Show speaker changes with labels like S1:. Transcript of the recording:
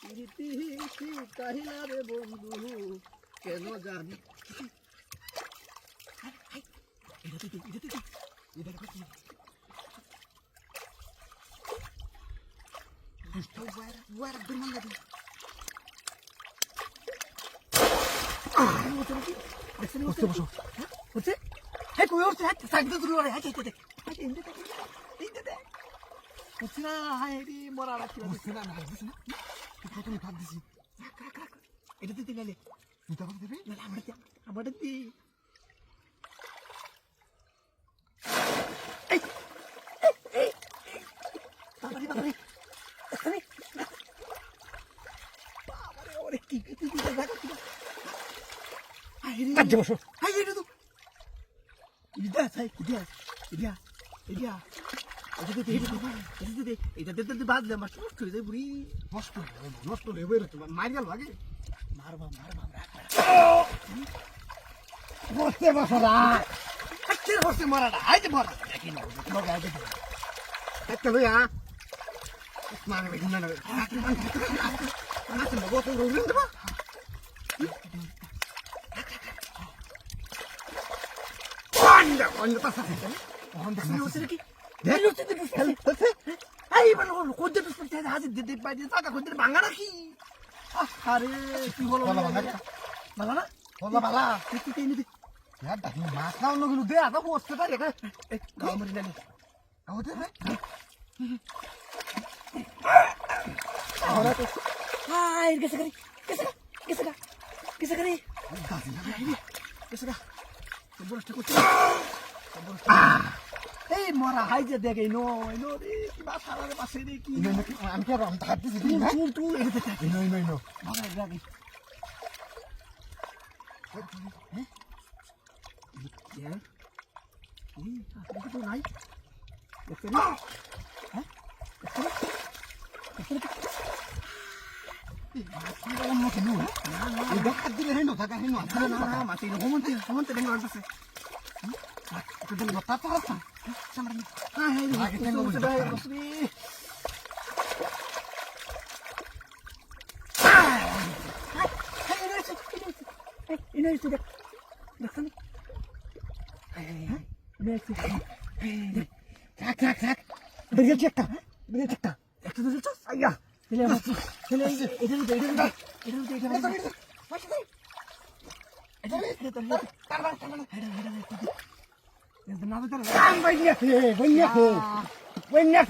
S1: প্রীতি শিখাইলা রে বন্ধু কেন জানি মরা রাখি না প্রথমে ভাব দিছি এটা দিতে গেলে তুই তো দেবে না আমার দি বাদলে আমার নষ্ট হয়ে যায় বুড়ি নষ্ট হয়ে বেরো তোমার মার গেল আগে মারবা বসতে বসরা বসতে মারাটা আইতে মারা দেখি না একটা লইয়া মানে বেগুন না না বসে রুলিং দেবা অন্য পাশে অন দেখি ওসে কি দেলো তে দিছে এই বল কোদে তো পড়তে হাজির দিতে পাই টাকা কোদে ভাঙা রাখি আরে কি হলো বালা না বালা তুই নিবি यार दादी मास ना उन लोग दे आता वो उससे तर एक गांव में ले गांव दे और तो हां कैसे करे तो बोल ठीक होता ए मोरा हाय जे देखे नो रे की बात सारा रे पासे रे की हम क्या हम हाथ से तू ए दे नो मोरा लागी हैं ये तो नहीं देखते ना हैं देखते ये उन लोग नो ना ये देख दिले है नो था है नो ना माती नो होमंते देंगे और से तो दिन बता था समझ में हां है आगे tengo मुझे बस भी इन्हें इसे देखते ना Tak. Beri cekta. Ekta tu cekta. Ayah. Banyak